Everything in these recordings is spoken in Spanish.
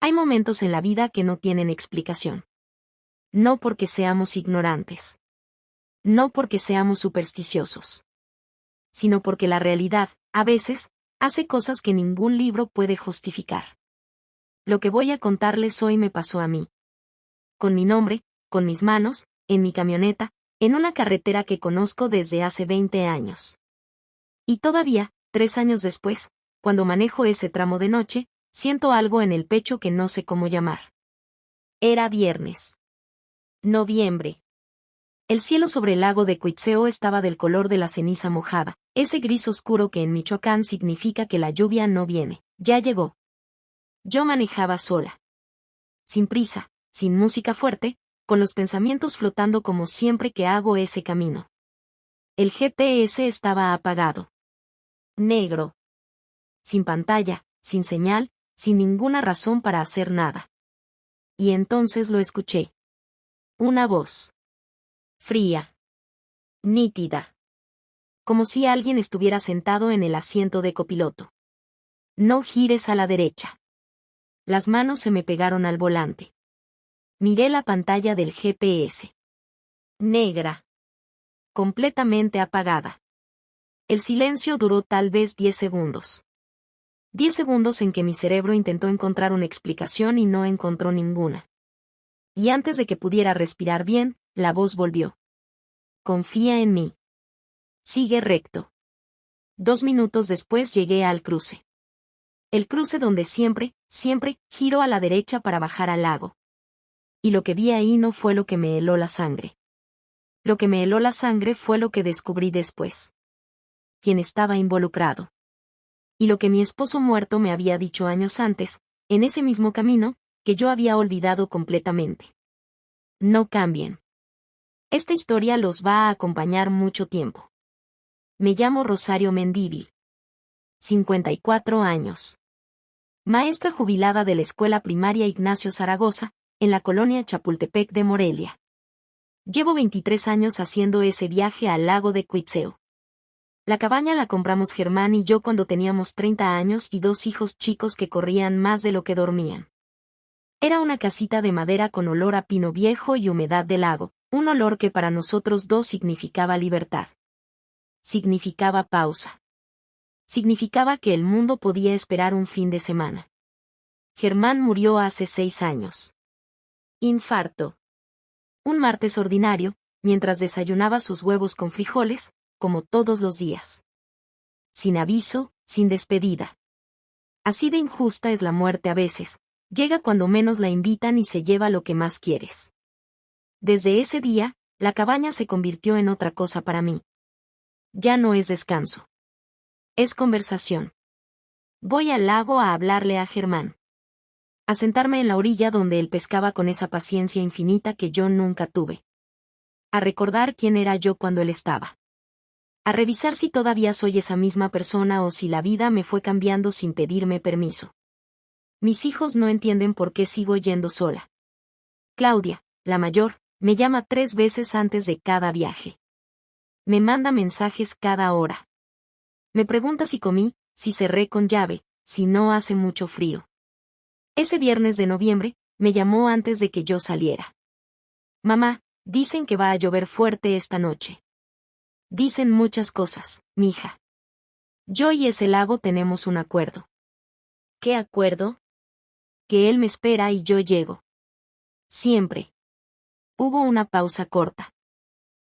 Hay momentos en la vida que no tienen explicación. No porque seamos ignorantes. No porque seamos supersticiosos. Sino porque la realidad, a veces, hace cosas que ningún libro puede justificar. Lo que voy a contarles hoy me pasó a mí. Con mi nombre, con mis manos, en mi camioneta, en una carretera que conozco desde hace 20 años. Y todavía, 3 años después, cuando manejo ese tramo de noche, siento algo en el pecho que no sé cómo llamar. Era viernes. Noviembre. El cielo sobre el lago de Cuitzeo estaba del color de la ceniza mojada, ese gris oscuro que en Michoacán significa que la lluvia no viene. Ya llegó. Yo manejaba sola. Sin prisa, sin música fuerte, con los pensamientos flotando como siempre que hago ese camino. El GPS estaba apagado. Negro. Sin pantalla, sin señal, sin ninguna razón para hacer nada. Y entonces lo escuché. Una voz. Fría. Nítida. Como si alguien estuviera sentado en el asiento de copiloto. No gires a la derecha. Las manos se me pegaron al volante. Miré la pantalla del GPS. Negra. Completamente apagada. El silencio duró tal vez 10 segundos. 10 segundos en que mi cerebro intentó encontrar una explicación y no encontró ninguna. Y antes de que pudiera respirar bien, la voz volvió. Confía en mí. Sigue recto. 2 minutos después llegué al cruce. El cruce donde siempre, giro a la derecha para bajar al lago. Y lo que vi ahí no fue lo que me heló la sangre. Lo que me heló la sangre fue lo que descubrí después. Quien estaba involucrado. Y lo que mi esposo muerto me había dicho años antes, en ese mismo camino, que yo había olvidado completamente. No cambien. Esta historia los va a acompañar mucho tiempo. Me llamo Rosario Mendívil. 54 años. Maestra jubilada de la Escuela Primaria Ignacio Zaragoza, en la colonia Chapultepec de Morelia. Llevo 23 años haciendo ese viaje al lago de Cuitzeo. La cabaña la compramos Germán y yo cuando teníamos 30 años y 2 hijos chicos que corrían más de lo que dormían. Era una casita de madera con olor a pino viejo y humedad del lago, un olor que para nosotros dos significaba libertad. Significaba pausa. Significaba que el mundo podía esperar un fin de semana. Germán murió hace 6 años. Infarto. Un martes ordinario, mientras desayunaba sus huevos con frijoles, como todos los días. Sin aviso, sin despedida. Así de injusta es la muerte a veces, llega cuando menos la invitan y se lleva lo que más quieres. Desde ese día, la cabaña se convirtió en otra cosa para mí. Ya no es descanso. Es conversación. Voy al lago a hablarle a Germán. A sentarme en la orilla donde él pescaba con esa paciencia infinita que yo nunca tuve. A recordar quién era yo cuando él estaba. A revisar si todavía soy esa misma persona o si la vida me fue cambiando sin pedirme permiso. Mis hijos no entienden por qué sigo yendo sola. Claudia, la mayor, me llama 3 veces antes de cada viaje. Me manda mensajes cada hora. Me pregunta si comí, si cerré con llave, si no hace mucho frío. Ese viernes de noviembre, me llamó antes de que yo saliera. Mamá, dicen que va a llover fuerte esta noche. Dicen muchas cosas, mija. Yo y ese lago tenemos un acuerdo. ¿Qué acuerdo? Que él me espera y yo llego. Siempre. Hubo una pausa corta.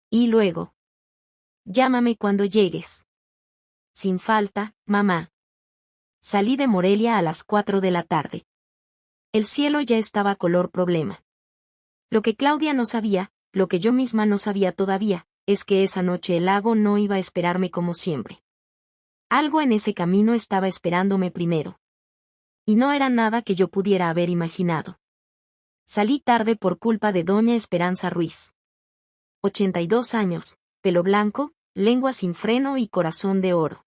Y luego. Llámame cuando llegues. Sin falta, mamá. Salí de Morelia a las 4 de la tarde. El cielo ya estaba color problema. Lo que Claudia no sabía, lo que yo misma no sabía todavía, es que esa noche el lago no iba a esperarme como siempre. Algo en ese camino estaba esperándome primero. Y no era nada que yo pudiera haber imaginado. Salí tarde por culpa de doña Esperanza Ruiz. 82 años, pelo blanco, lengua sin freno y corazón de oro.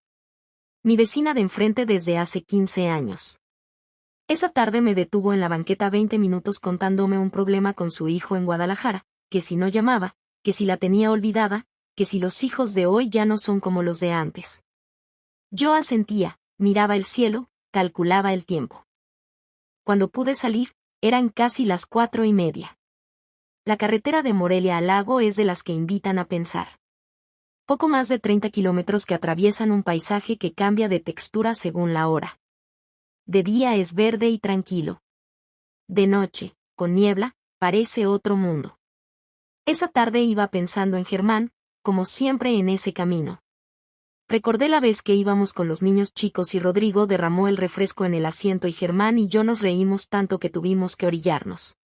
Mi vecina de enfrente desde hace 15 años. Esa tarde me detuvo en la banqueta 20 minutos contándome un problema con su hijo en Guadalajara, que si no llamaba, que si la tenía olvidada, que si los hijos de hoy ya no son como los de antes. Yo asentía, miraba el cielo, calculaba el tiempo. Cuando pude salir, eran casi las 4:30. La carretera de Morelia al lago es de las que invitan a pensar. Poco más de 30 kilómetros que atraviesan un paisaje que cambia de textura según la hora. De día es verde y tranquilo. De noche, con niebla, parece otro mundo. Esa tarde iba pensando en Germán, como siempre en ese camino. Recordé la vez que íbamos con los niños chicos y Rodrigo derramó el refresco en el asiento y Germán y yo nos reímos tanto que tuvimos que orillarnos.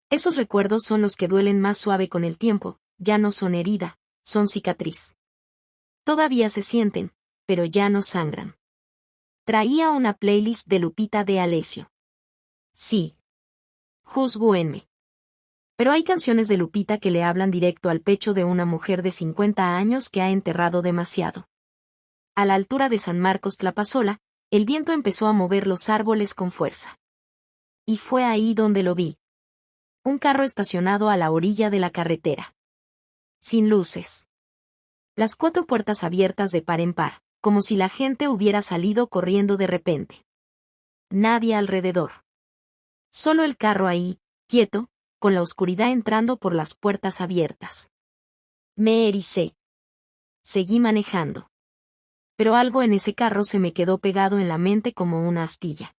Esos recuerdos son los que duelen más suave con el tiempo, ya no son herida, son cicatriz. Todavía se sienten, pero ya no sangran. Traía una playlist de Lupita D'Alessio. Sí. Juzgúenme. Pero hay canciones de Lupita que le hablan directo al pecho de una mujer de 50 años que ha enterrado demasiado. A la altura de San Marcos Tlapazola, el viento empezó a mover los árboles con fuerza. Y fue ahí donde lo vi. Un carro estacionado a la orilla de la carretera. Sin luces. Las 4 puertas abiertas de par en par, como si la gente hubiera salido corriendo de repente. Nadie alrededor. Solo el carro ahí, quieto, con la oscuridad entrando por las puertas abiertas. Me ericé. Seguí manejando. Pero algo en ese carro se me quedó pegado en la mente como una astilla.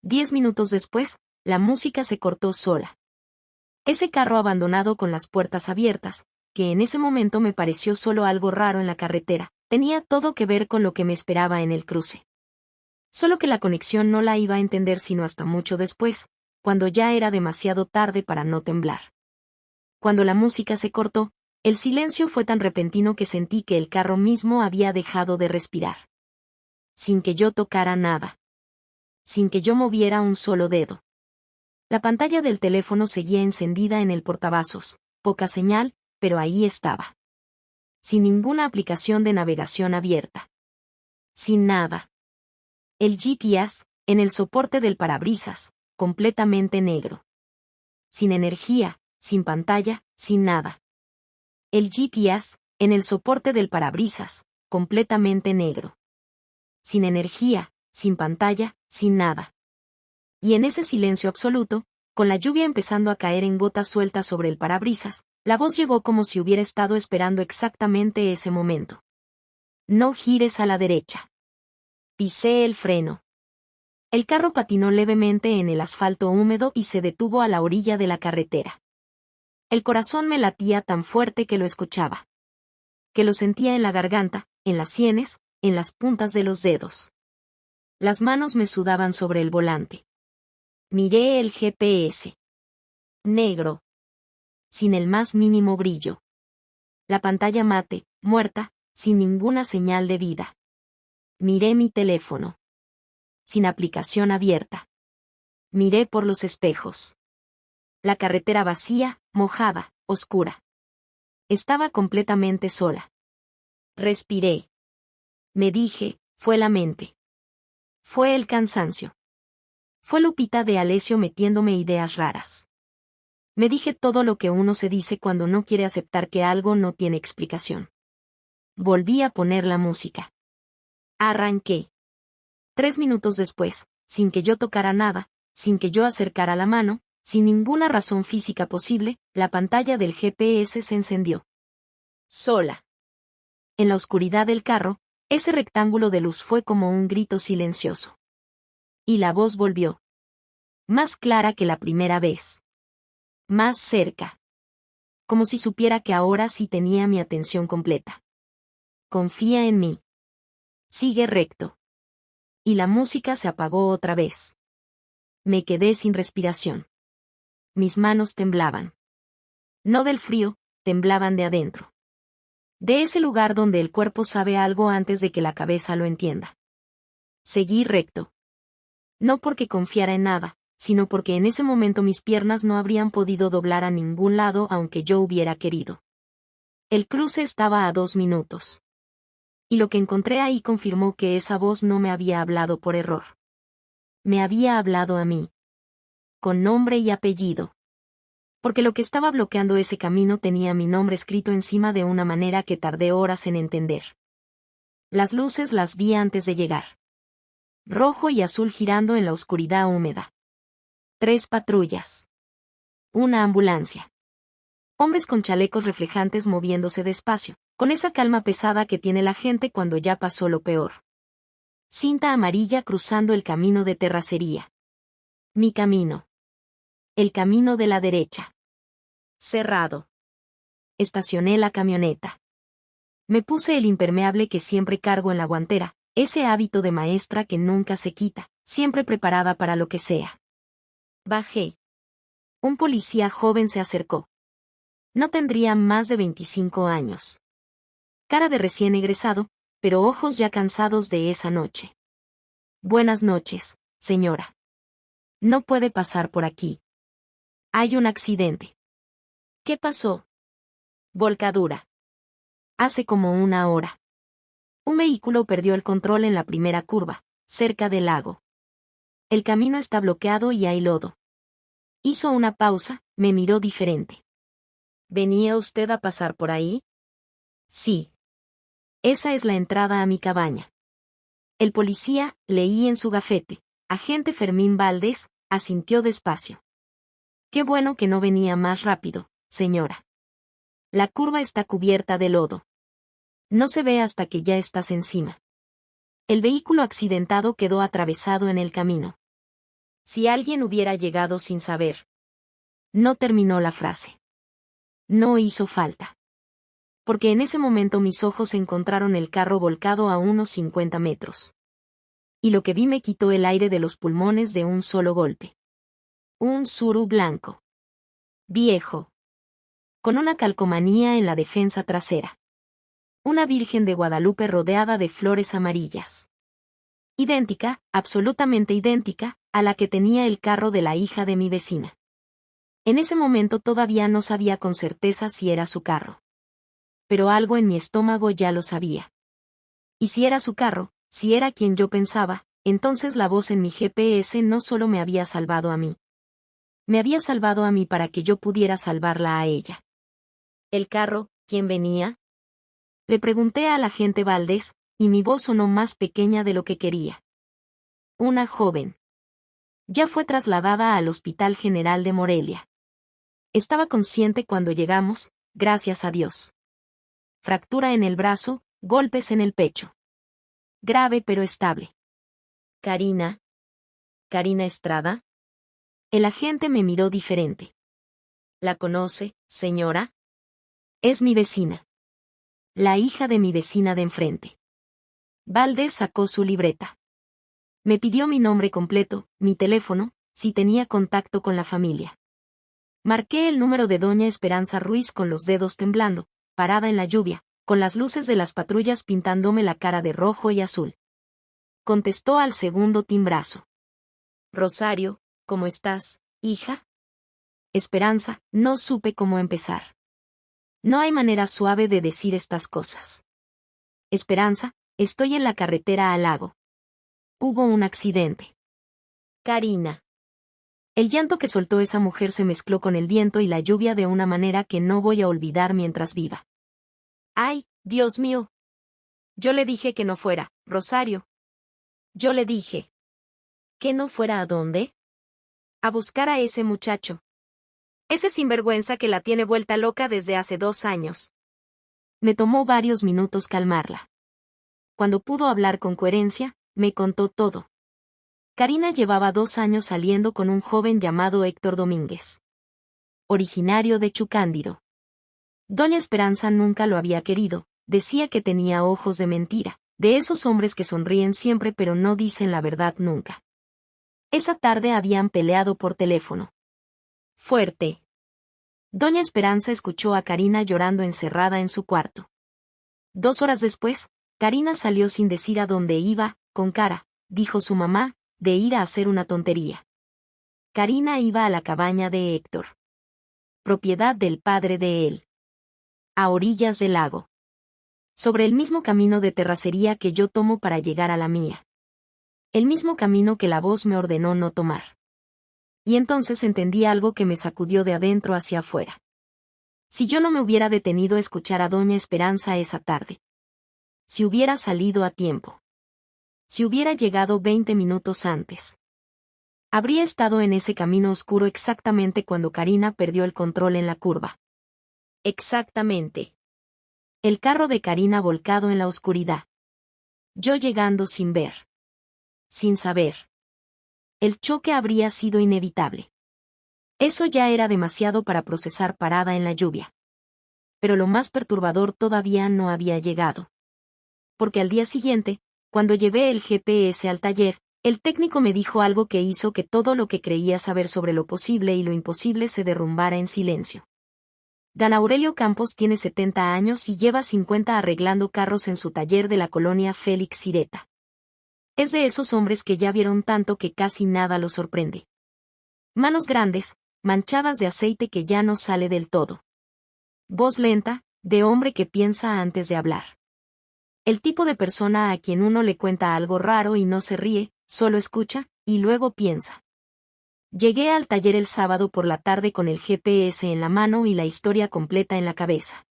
10 minutos después, la música se cortó sola. Ese carro abandonado con las puertas abiertas, que en ese momento me pareció solo algo raro en la carretera, tenía todo que ver con lo que me esperaba en el cruce. Solo que la conexión no la iba a entender sino hasta mucho después, cuando ya era demasiado tarde para no temblar. Cuando la música se cortó, el silencio fue tan repentino que sentí que el carro mismo había dejado de respirar. Sin que yo tocara nada. Sin que yo moviera un solo dedo. La pantalla del teléfono seguía encendida en el portavasos, poca señal, pero ahí estaba. Sin ninguna aplicación de navegación abierta. Sin nada. El GPS, en el soporte del parabrisas, completamente negro. Sin energía, sin pantalla, sin nada. El GPS, en el soporte del parabrisas, completamente negro. Sin energía, sin pantalla, sin nada. Y en ese silencio absoluto, con la lluvia empezando a caer en gotas sueltas sobre el parabrisas, la voz llegó como si hubiera estado esperando exactamente ese momento. No gires a la derecha. Pisé el freno. El carro patinó levemente en el asfalto húmedo y se detuvo a la orilla de la carretera. El corazón me latía tan fuerte que lo escuchaba. Que lo sentía en la garganta, en las sienes, en las puntas de los dedos. Las manos me sudaban sobre el volante. Miré el GPS. Negro. Sin el más mínimo brillo. La pantalla mate, muerta, sin ninguna señal de vida. Miré mi teléfono. Sin aplicación abierta. Miré por los espejos. La carretera vacía, mojada, oscura. Estaba completamente sola. Respiré. Me dije, fue la mente. Fue el cansancio. Fue Lupita D'Alessio metiéndome ideas raras. Me dije todo lo que uno se dice cuando no quiere aceptar que algo no tiene explicación. Volví a poner la música. Arranqué. 3 minutos después, sin que yo tocara nada, sin que yo acercara la mano, sin ninguna razón física posible, la pantalla del GPS se encendió. Sola. En la oscuridad del carro, ese rectángulo de luz fue como un grito silencioso. Y la voz volvió. Más clara que la primera vez. Más cerca. Como si supiera que ahora sí tenía mi atención completa. Confía en mí. Sigue recto. Y la música se apagó otra vez. Me quedé sin respiración. Mis manos temblaban. No del frío, temblaban de adentro. De ese lugar donde el cuerpo sabe algo antes de que la cabeza lo entienda. Seguí recto. No porque confiara en nada, sino porque en ese momento mis piernas no habrían podido doblar a ningún lado aunque yo hubiera querido. El cruce estaba a 2 minutos. Y lo que encontré ahí confirmó que esa voz no me había hablado por error. Me había hablado a mí. Con nombre y apellido. Porque lo que estaba bloqueando ese camino tenía mi nombre escrito encima de una manera que tardé horas en entender. Las luces las vi antes de llegar. Rojo y azul girando en la oscuridad húmeda. 3 patrullas. Una ambulancia. Hombres con chalecos reflejantes moviéndose despacio, con esa calma pesada que tiene la gente cuando ya pasó lo peor. Cinta amarilla cruzando el camino de terracería. Mi camino. El camino de la derecha. Cerrado. Estacioné la camioneta. Me puse el impermeable que siempre cargo en la guantera, ese hábito de maestra que nunca se quita, siempre preparada para lo que sea. Bajé. Un policía joven se acercó. No tendría más de 25 años. Cara de recién egresado, pero ojos ya cansados de esa noche. Buenas noches, señora. No puede pasar por aquí. Hay un accidente. ¿Qué pasó? Volcadura. Hace como una hora. Un vehículo perdió el control en la primera curva, cerca del lago. El camino está bloqueado y hay lodo. Hizo una pausa, me miró diferente. ¿Venía usted a pasar por ahí? Sí. Esa es la entrada a mi cabaña. El policía, leí en su gafete, agente Fermín Valdés, asintió despacio. Qué bueno que no venía más rápido, señora. La curva está cubierta de lodo. No se ve hasta que ya estás encima. El vehículo accidentado quedó atravesado en el camino. Si alguien hubiera llegado sin saber. No terminó la frase. No hizo falta. Porque en ese momento mis ojos encontraron el carro volcado a unos 50 metros. Y lo que vi me quitó el aire de los pulmones de un solo golpe. Un Tsuru blanco. Viejo. Con una calcomanía en la defensa trasera. Una Virgen de Guadalupe rodeada de flores amarillas. Idéntica, absolutamente idéntica, a la que tenía el carro de la hija de mi vecina. En ese momento todavía no sabía con certeza si era su carro. Pero algo en mi estómago ya lo sabía. Y si era su carro, si era quien yo pensaba, entonces la voz en mi GPS no solo me había salvado a mí. Me había salvado a mí para que yo pudiera salvarla a ella. ¿El carro, quién venía? Le pregunté al agente Valdés, y mi voz sonó más pequeña de lo que quería. Una joven. Ya fue trasladada al Hospital General de Morelia. Estaba consciente cuando llegamos, gracias a Dios. Fractura en el brazo, golpes en el pecho. Grave pero estable. Karina. ¿Karina Estrada? El agente me miró diferente. ¿La conoce, señora? Es mi vecina. La hija de mi vecina de enfrente. Valdés sacó su libreta. Me pidió mi nombre completo, mi teléfono, si tenía contacto con la familia. Marqué el número de doña Esperanza Ruiz con los dedos temblando, parada en la lluvia, con las luces de las patrullas pintándome la cara de rojo y azul. Contestó al segundo timbrazo. Rosario, ¿cómo estás, hija? Esperanza, no supe cómo empezar. No hay manera suave de decir estas cosas. Esperanza, estoy en la carretera al lago. Hubo un accidente. Karina. El llanto que soltó esa mujer se mezcló con el viento y la lluvia de una manera que no voy a olvidar mientras viva. ¡Ay, Dios mío! Yo le dije que no fuera, Rosario. Yo le dije. ¿Que no fuera a dónde? A buscar a ese muchacho. Ese sinvergüenza que la tiene vuelta loca desde hace 2 años. Me tomó varios minutos calmarla. Cuando pudo hablar con coherencia, me contó todo. Karina llevaba 2 años saliendo con un joven llamado Héctor Domínguez. Originario de Chucándiro. Doña Esperanza nunca lo había querido, decía que tenía ojos de mentira, de esos hombres que sonríen siempre pero no dicen la verdad nunca. Esa tarde habían peleado por teléfono. Fuerte. Doña Esperanza escuchó a Karina llorando encerrada en su cuarto. 2 horas después, Karina salió sin decir a dónde iba, con cara, dijo su mamá, de ir a hacer una tontería. Karina iba a la cabaña de Héctor. Propiedad del padre de él. A orillas del lago. Sobre el mismo camino de terracería que yo tomo para llegar a la mía. El mismo camino que la voz me ordenó no tomar. Y entonces entendí algo que me sacudió de adentro hacia afuera. Si yo no me hubiera detenido a escuchar a Doña Esperanza esa tarde. Si hubiera salido a tiempo. Si hubiera llegado 20 minutos antes. Habría estado en ese camino oscuro exactamente cuando Karina perdió el control en la curva. Exactamente. El carro de Karina volcado en la oscuridad. Yo llegando sin ver. Sin saber. El choque habría sido inevitable. Eso ya era demasiado para procesar parada en la lluvia. Pero lo más perturbador todavía no había llegado. Porque al día siguiente, cuando llevé el GPS al taller, el técnico me dijo algo que hizo que todo lo que creía saber sobre lo posible y lo imposible se derrumbara en silencio. Dan Aurelio Campos tiene 70 años y lleva 50 arreglando carros en su taller de la colonia Félix Sireta. Es de esos hombres que ya vieron tanto que casi nada los sorprende. Manos grandes, manchadas de aceite que ya no sale del todo. Voz lenta, de hombre que piensa antes de hablar. El tipo de persona a quien uno le cuenta algo raro y no se ríe, solo escucha, y luego piensa. Llegué al taller el sábado por la tarde con el GPS en la mano y la historia completa en la cabeza.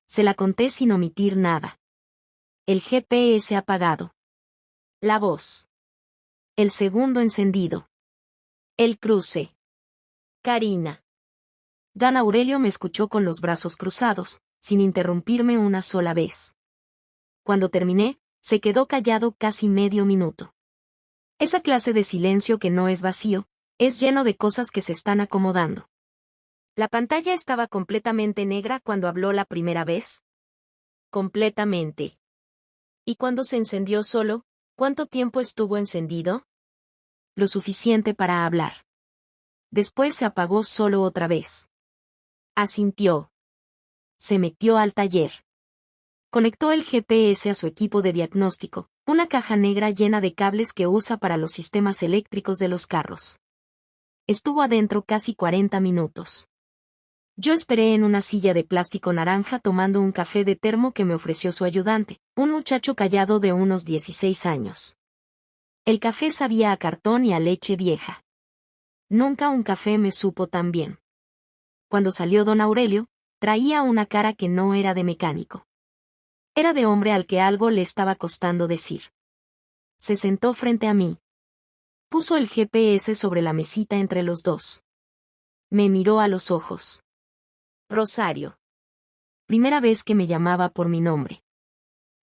Se la conté sin omitir nada. El GPS apagado. La voz. El segundo encendido. El cruce. Karina. Dan Aurelio me escuchó con los brazos cruzados, sin interrumpirme una sola vez. Cuando terminé, se quedó callado casi medio minuto. Esa clase de silencio que no es vacío, es lleno de cosas que se están acomodando. ¿La pantalla estaba completamente negra cuando habló la primera vez? Completamente. ¿Y cuando se encendió solo, cuánto tiempo estuvo encendido? Lo suficiente para hablar. Después se apagó solo otra vez. Asintió. Se metió al taller. Conectó el GPS a su equipo de diagnóstico, una caja negra llena de cables que usa para los sistemas eléctricos de los carros. Estuvo adentro casi 40 minutos. Yo esperé en una silla de plástico naranja tomando un café de termo que me ofreció su ayudante, un muchacho callado de unos 16 años. El café sabía a cartón y a leche vieja. Nunca un café me supo tan bien. Cuando salió don Aurelio, traía una cara que no era de mecánico. Era de hombre al que algo le estaba costando decir. Se sentó frente a mí. Puso el GPS sobre la mesita entre los dos. Me miró a los ojos. Rosario. Primera vez que me llamaba por mi nombre.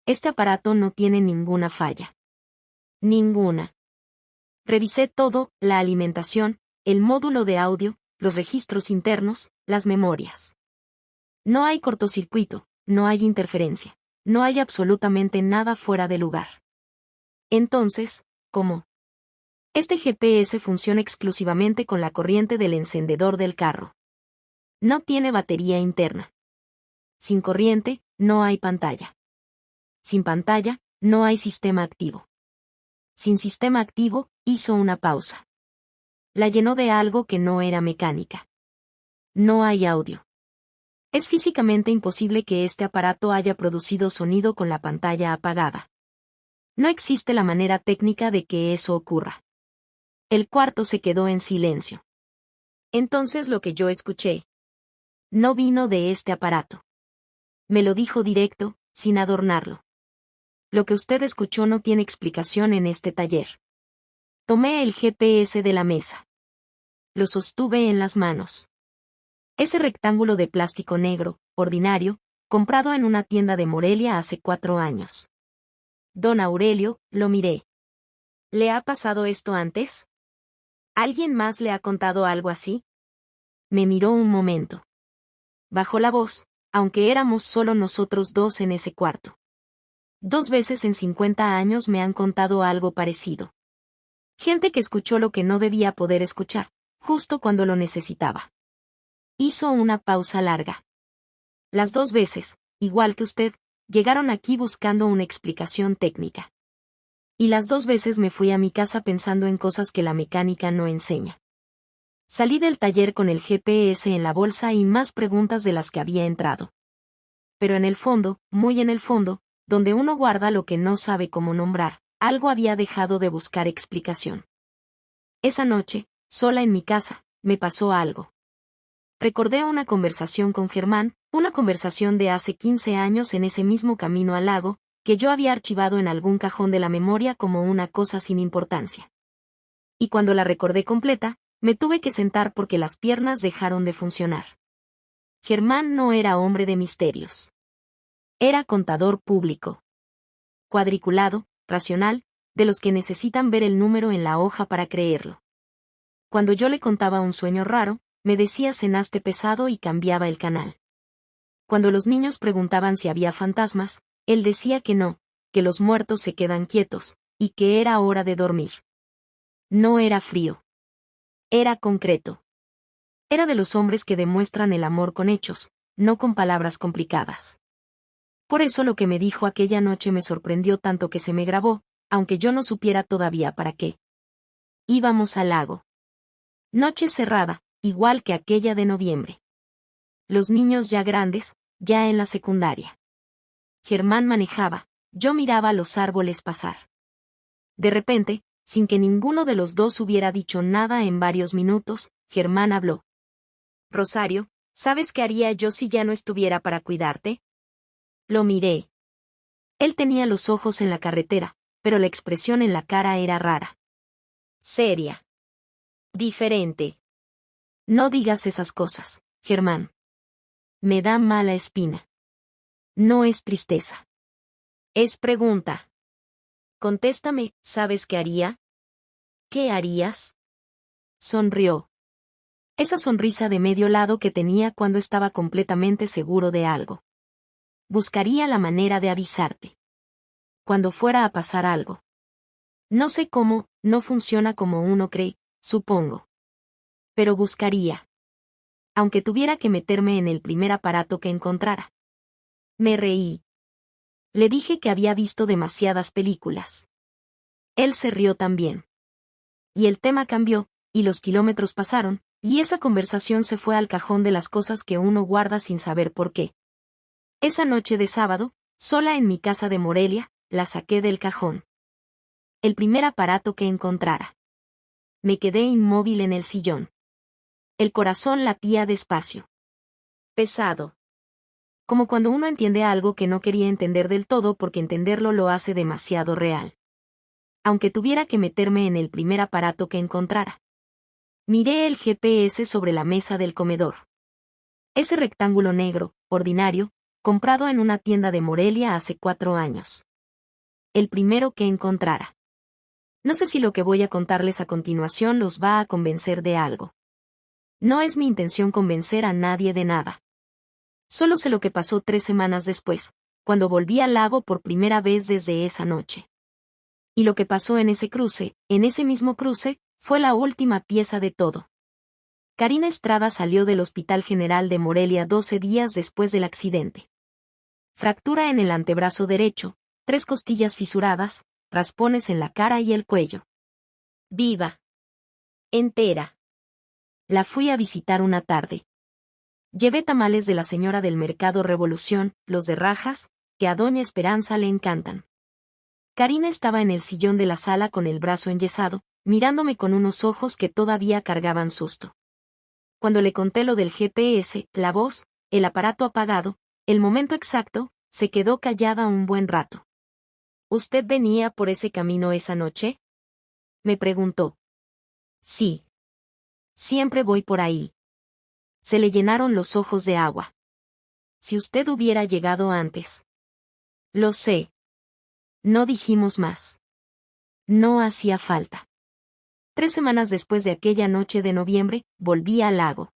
Este aparato no tiene ninguna falla. Ninguna. Revisé todo, la alimentación, el módulo de audio, los registros internos, las memorias. No hay cortocircuito, no hay interferencia, no hay absolutamente nada fuera de lugar. Entonces, ¿cómo? Este GPS funciona exclusivamente con la corriente del encendedor del carro. No tiene batería interna. Sin corriente, no hay pantalla. Sin pantalla, no hay sistema activo. Sin sistema activo, hizo una pausa. La llenó de algo que no era mecánica. No hay audio. Es físicamente imposible que este aparato haya producido sonido con la pantalla apagada. No existe la manera técnica de que eso ocurra. El cuarto se quedó en silencio. Entonces lo que yo escuché no vino de este aparato. Me lo dijo directo, sin adornarlo. Lo que usted escuchó no tiene explicación en este taller. Tomé el GPS de la mesa. Lo sostuve en las manos. Ese rectángulo de plástico negro, ordinario, comprado en una tienda de Morelia hace 4 años. Don Aurelio, lo miré. ¿Le ha pasado esto antes? ¿Alguien más le ha contado algo así? Me miró un momento. Bajó la voz, aunque éramos solo nosotros dos en ese cuarto. 2 veces en 50 años me han contado algo parecido. Gente que escuchó lo que no debía poder escuchar, justo cuando lo necesitaba. Hizo una pausa larga. Las 2 veces, igual que usted, llegaron aquí buscando una explicación técnica. Y las 2 veces me fui a mi casa pensando en cosas que la mecánica no enseña. Salí del taller con el GPS en la bolsa y más preguntas de las que había entrado. Pero en el fondo, muy en el fondo, donde uno guarda lo que no sabe cómo nombrar, algo había dejado de buscar explicación. Esa noche, sola en mi casa, me pasó algo. Recordé una conversación con Germán, una conversación de hace 15 años en ese mismo camino al lago, que yo había archivado en algún cajón de la memoria como una cosa sin importancia. Y cuando la recordé completa, me tuve que sentar porque las piernas dejaron de funcionar. Germán no era hombre de misterios. Era contador público. Cuadriculado, racional, de los que necesitan ver el número en la hoja para creerlo. Cuando yo le contaba un sueño raro, me decía cenaste pesado y cambiaba el canal. Cuando los niños preguntaban si había fantasmas, él decía que no, que los muertos se quedan quietos, y que era hora de dormir. No era frío. Era concreto. Era de los hombres que demuestran el amor con hechos, no con palabras complicadas. Por eso lo que me dijo aquella noche me sorprendió tanto que se me grabó, aunque yo no supiera todavía para qué. Íbamos al lago. Noche cerrada, igual que aquella de noviembre. Los niños ya grandes, ya en la secundaria. Germán manejaba, yo miraba los árboles pasar. De repente, sin que ninguno de los dos hubiera dicho nada en varios minutos, Germán habló. Rosario, ¿sabes qué haría yo si ya no estuviera para cuidarte? Lo miré. Él tenía los ojos en la carretera, pero la expresión en la cara era rara. Seria. Diferente. No digas esas cosas, Germán. Me da mala espina. No es tristeza. Es pregunta. Contéstame, ¿sabes qué haría? ¿Qué harías? Sonrió. Esa sonrisa de medio lado que tenía cuando estaba completamente seguro de algo. Buscaría la manera de avisarte. Cuando fuera a pasar algo. No sé cómo, no funciona como uno cree, supongo. Pero buscaría. Aunque tuviera que meterme en el primer aparato que encontrara. Me reí. Le dije que había visto demasiadas películas. Él se rió también. Y el tema cambió, y los kilómetros pasaron, y esa conversación se fue al cajón de las cosas que uno guarda sin saber por qué. Esa noche de sábado, sola en mi casa de Morelia, la saqué del cajón. El primer aparato que encontrara. Me quedé inmóvil en el sillón. El corazón latía despacio. Pesado. Como cuando uno entiende algo que no quería entender del todo porque entenderlo lo hace demasiado real. Aunque tuviera que meterme en el primer aparato que encontrara. Miré el GPS sobre la mesa del comedor. Ese rectángulo negro, ordinario, comprado en una tienda de Morelia hace 4 años. El primero que encontrara. No sé si lo que voy a contarles a continuación los va a convencer de algo. No es mi intención convencer a nadie de nada. Solo sé lo que pasó 3 semanas después, cuando volví al lago por primera vez desde esa noche. Y lo que pasó en ese cruce, en ese mismo cruce, fue la última pieza de todo. Karina Estrada salió del Hospital General de Morelia 12 días después del accidente. Fractura en el antebrazo derecho, 3 costillas fisuradas, raspones en la cara y el cuello. Viva. Entera. La fui a visitar una tarde. Llevé tamales de la señora del Mercado Revolución, los de rajas, que a doña Esperanza le encantan. Karina estaba en el sillón de la sala con el brazo enyesado, mirándome con unos ojos que todavía cargaban susto. Cuando le conté lo del GPS, la voz, el aparato apagado, el momento exacto, se quedó callada un buen rato. ¿Usted venía por ese camino esa noche? Me preguntó. Sí. Siempre voy por ahí. Se le llenaron los ojos de agua. Si usted hubiera llegado antes. Lo sé. No dijimos más. No hacía falta. 3 semanas después de aquella noche de noviembre, volví al lago.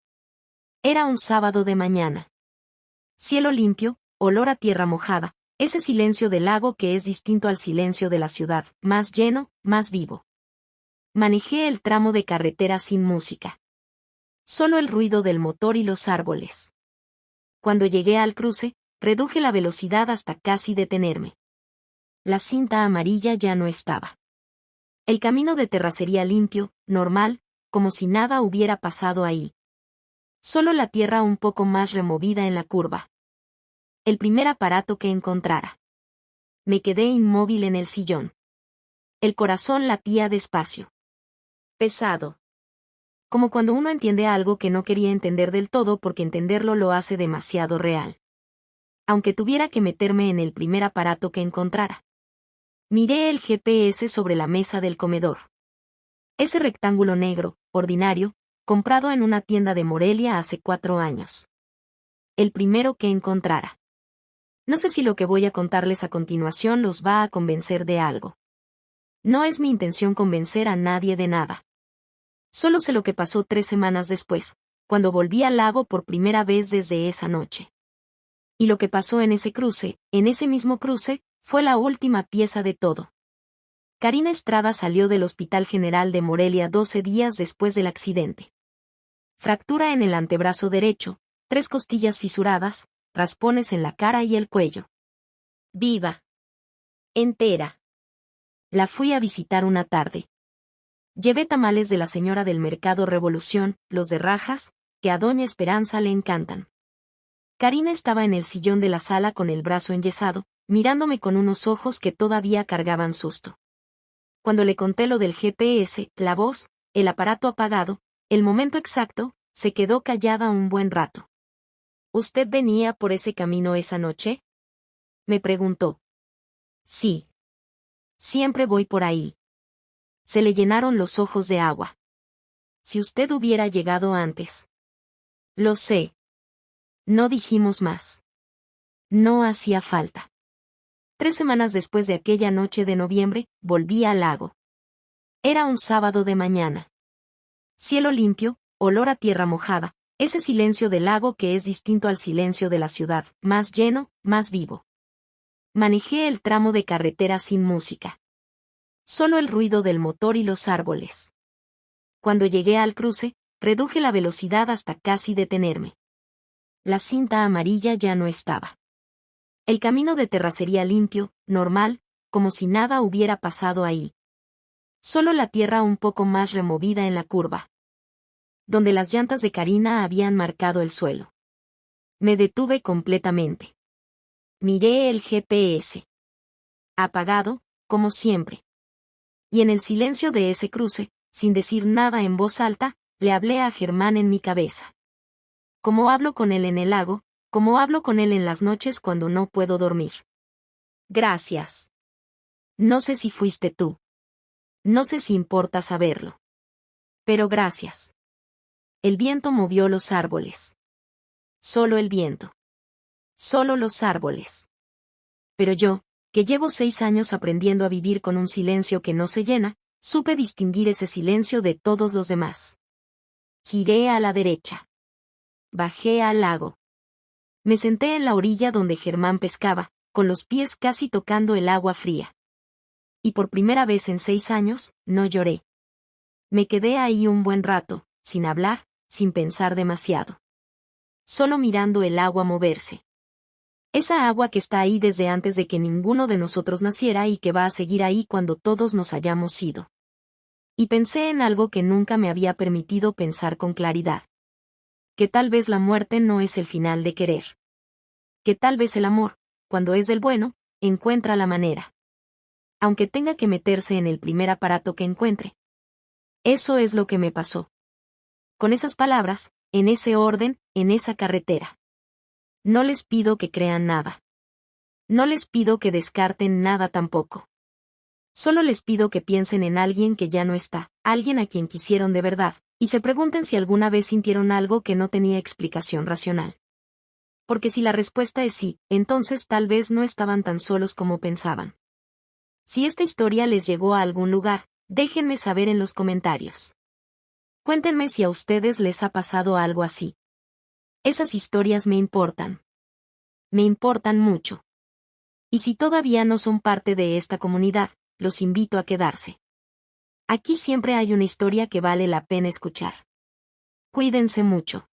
Era un sábado de mañana. Cielo limpio, olor a tierra mojada, ese silencio del lago que es distinto al silencio de la ciudad, más lleno, más vivo. Manejé el tramo de carretera sin música. Solo el ruido del motor y los árboles. Cuando llegué al cruce, reduje la velocidad hasta casi detenerme. La cinta amarilla ya no estaba. El camino de terracería limpio, normal, como si nada hubiera pasado ahí. Solo la tierra un poco más removida en la curva. El primer aparato que encontrara. Me quedé inmóvil en el sillón. El corazón latía despacio. Pesado. Como cuando uno entiende algo que no quería entender del todo porque entenderlo lo hace demasiado real. Aunque tuviera que meterme en el primer aparato que encontrara. Miré el GPS sobre la mesa del comedor. Ese rectángulo negro, ordinario, comprado en una tienda de Morelia hace 4 años. El primero que encontrara. No sé si lo que voy a contarles a continuación los va a convencer de algo. No es mi intención convencer a nadie de nada. Solo sé lo que pasó 3 semanas después, cuando volví al lago por primera vez desde esa noche. Y lo que pasó en ese cruce, en ese mismo cruce, fue la última pieza de todo. Karina Estrada salió del Hospital General de Morelia 12 días después del accidente. Fractura en el antebrazo derecho, 3 costillas fisuradas, raspones en la cara y el cuello. Viva. Entera. La fui a visitar una tarde. Llevé tamales de la señora del Mercado Revolución, los de rajas, que a doña Esperanza le encantan. Karina estaba en el sillón de la sala con el brazo enyesado, mirándome con unos ojos que todavía cargaban susto. Cuando le conté lo del GPS, la voz, el aparato apagado, el momento exacto, se quedó callada un buen rato. ¿Usted venía por ese camino esa noche?, me preguntó. Sí. Siempre voy por ahí. Se le llenaron los ojos de agua. Si usted hubiera llegado antes. Lo sé. No dijimos más. No hacía falta. 3 semanas después de aquella noche de noviembre, volví al lago. Era un sábado de mañana. Cielo limpio, olor a tierra mojada, ese silencio del lago que es distinto al silencio de la ciudad, más lleno, más vivo. Manejé el tramo de carretera sin música. Solo el ruido del motor y los árboles. Cuando llegué al cruce, reduje la velocidad hasta casi detenerme. La cinta amarilla ya no estaba. El camino de terracería limpio, normal, como si nada hubiera pasado ahí. Solo la tierra un poco más removida en la curva, donde las llantas de Karina habían marcado el suelo. Me detuve completamente. Miré el GPS. Apagado, como siempre. Y en el silencio de ese cruce, sin decir nada en voz alta, le hablé a Germán en mi cabeza. Como hablo con él en el lago, como hablo con él en las noches cuando no puedo dormir. Gracias. No sé si fuiste tú. No sé si importa saberlo. Pero gracias. El viento movió los árboles. Solo el viento. Solo los árboles. Pero yo, que llevo 6 años aprendiendo a vivir con un silencio que no se llena, supe distinguir ese silencio de todos los demás. Giré a la derecha. Bajé al lago. Me senté en la orilla donde Germán pescaba, con los pies casi tocando el agua fría. Y por primera vez en 6 años, no lloré. Me quedé ahí un buen rato, sin hablar, sin pensar demasiado. Solo mirando el agua moverse. Esa agua que está ahí desde antes de que ninguno de nosotros naciera y que va a seguir ahí cuando todos nos hayamos ido. Y pensé en algo que nunca me había permitido pensar con claridad. Que tal vez la muerte no es el final de querer. Que tal vez el amor, cuando es del bueno, encuentra la manera. Aunque tenga que meterse en el primer aparato que encuentre. Eso es lo que me pasó. Con esas palabras, en ese orden, en esa carretera. No les pido que crean nada. No les pido que descarten nada tampoco. Solo les pido que piensen en alguien que ya no está, alguien a quien quisieron de verdad, y se pregunten si alguna vez sintieron algo que no tenía explicación racional. Porque si la respuesta es sí, entonces tal vez no estaban tan solos como pensaban. Si esta historia les llegó a algún lugar, déjenme saber en los comentarios. Cuéntenme si a ustedes les ha pasado algo así. Esas historias me importan. Me importan mucho. Y si todavía no son parte de esta comunidad, los invito a quedarse. Aquí siempre hay una historia que vale la pena escuchar. Cuídense mucho.